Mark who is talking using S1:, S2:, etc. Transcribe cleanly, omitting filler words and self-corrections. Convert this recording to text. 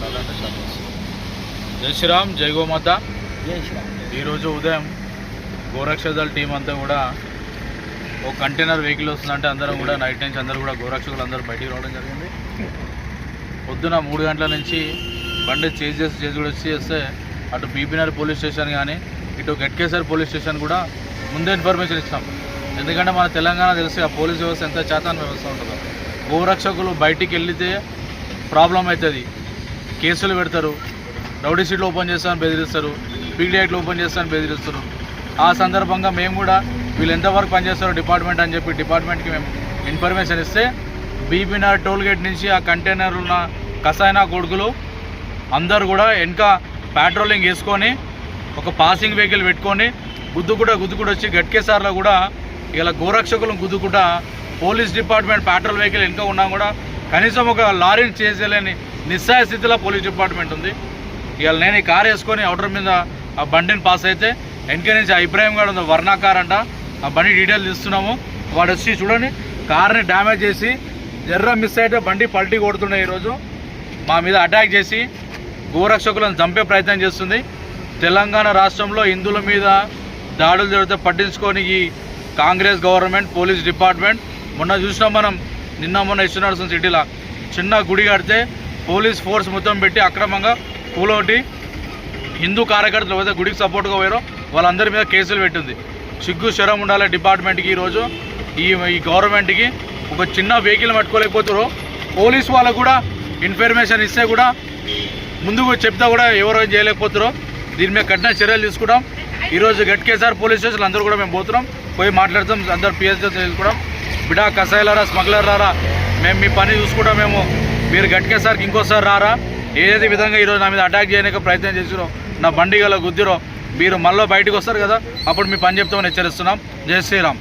S1: చాలా అంటే చాలా వస్తుంది. జై శ్రీరామ్, జై గోమాత.
S2: జై శ్రీరామ్.
S1: ఈరోజు ఉదయం గోరక్షకుల టీం అంతా కూడా ఒక కంటైనర్ వెహికల్ వస్తుందంటే అందరం కూడా నైట్ నుంచి అందరూ కూడా గోరక్షకులు అందరూ బయటికి రావడం జరిగింది. పొద్దున 3 గంటల నుంచి బండి చేసి కూడా వచ్చేస్తే అటు బీపీనగర్ పోలీస్ స్టేషన్ కానీ ఇటు గట్కేసర్ పోలీస్ స్టేషన్ కూడా ముందే ఇన్ఫర్మేషన్ ఇస్తాం. ఎందుకంటే మన తెలంగాణ తెలిసి ఆ పోలీస్ వ్యవస్థ ఎంత చేతన వ్యవస్థ ఉంటుందో. గోరక్షకులు బయటికి వెళ్తే ప్రాబ్లం అవుతుంది, కేసులు పెడతారు, రౌడీ షీట్లు ఓపెన్ చేస్తామని బెదిరిస్తారు, పీడియాక్ట్లు ఓపెన్ చేస్తామని బెదిరిస్తారు. ఆ సందర్భంగా మేము కూడా వీళ్ళు ఎంతవరకు పనిచేస్తారో డిపార్ట్మెంట్ అని చెప్పి డిపార్ట్మెంట్కి మేము ఇన్ఫర్మేషన్ ఇస్తే బీపీనగర్ టోల్ గేట్ నుంచి ఆ కంటైనర్ ఉన్న కసాయినా కొడుకులు అందరు కూడా వెనక పెట్రోలింగ్ వేసుకొని ఒక పాసింగ్ వెహికల్ పెట్టుకొని గుద్దుకుండా వచ్చి గట్కేసార్లో కూడా ఇలా గోరక్షకులను గుద్దుకుంటా పోలీస్ డిపార్ట్మెంట్ పెట్రోల్ వెహికల్ వెనక ఉన్నా కూడా కనీసం ఒక లారీని చేసేలేని నిస్సాయ స్థితిలో పోలీస్ డిపార్ట్మెంట్ ఉంది. ఇవాళ నేను ఈ కారు వేసుకొని అవుటర్ మీద ఆ బండిని పాస్ అయితే వెనక నుంచి ఇబ్రాహిం గారు ఉంది, వర్ణా కార్ అంట. ఆ బండి డీటెయిల్స్ ఇస్తున్నాము. వాడు వచ్చి చూడండి కార్ని డ్యామేజ్ చేసి జర్ర మిస్ అయితే బండి పల్టీ కొడుతుండే. ఈరోజు మా మీద అటాక్ చేసి గోరక్షకులను చంపే ప్రయత్నం చేస్తుంది. తెలంగాణ రాష్ట్రంలో హిందువుల మీద దాడులు జరిగితే పట్టించుకొని ఈ కాంగ్రెస్ గవర్నమెంట్ పోలీస్ డిపార్ట్మెంట్ మొన్న చూసినాం మనం. మొన్న ఇష్టనర్సం సిటీలో చిన్న గుడి కడితే పోలీస్ ఫోర్స్ మొత్తం పెట్టి అక్రమంగా కూలొట్టి హిందూ కార్యకర్తలు ఏదైతే గుడికి సపోర్ట్గా పోయారో వాళ్ళందరి మీద కేసులు పెట్టింది. సిగ్గు శరం ఉండాలి డిపార్ట్మెంట్కి. ఈరోజు ఈ గవర్నమెంట్కి ఒక చిన్న వెహికల్ పట్టుకోలేకపోతారు. పోలీస్ వాళ్ళకు కూడా ఇన్ఫర్మేషన్ ఇస్తే కూడా ముందుకు చెప్తా కూడా ఎవరో చేయలేకపోతారో. దీని మీద కఠిన చర్యలు తీసుకుంటాం. ఈరోజు గట్కేసార్ పోలీస్ స్టేషన్ అందరూ కూడా మేము పోతున్నాం, పోయి మాట్లాడతాం. అందరు పిఎస్తో తెలుసుకుంటాం. బిడా కసాయిలారా, స్మగ్లర్లారా, మేము మీ పని చూసుకుంటాం. మీరు గట్కేసార్కి ఇంకోసారి రారా. ఏదైతే విధంగా ఈరోజు నా మీద అటాక్ చేయడానికి ప్రయత్నం చేసిరో, నా బండి గల గుద్దిరో, మీరు మళ్ళీ బయటకు వస్తారు కదా, అప్పుడు మీ పని చెప్తామని హెచ్చరిస్తున్నాం. జై శ్రీరామ్.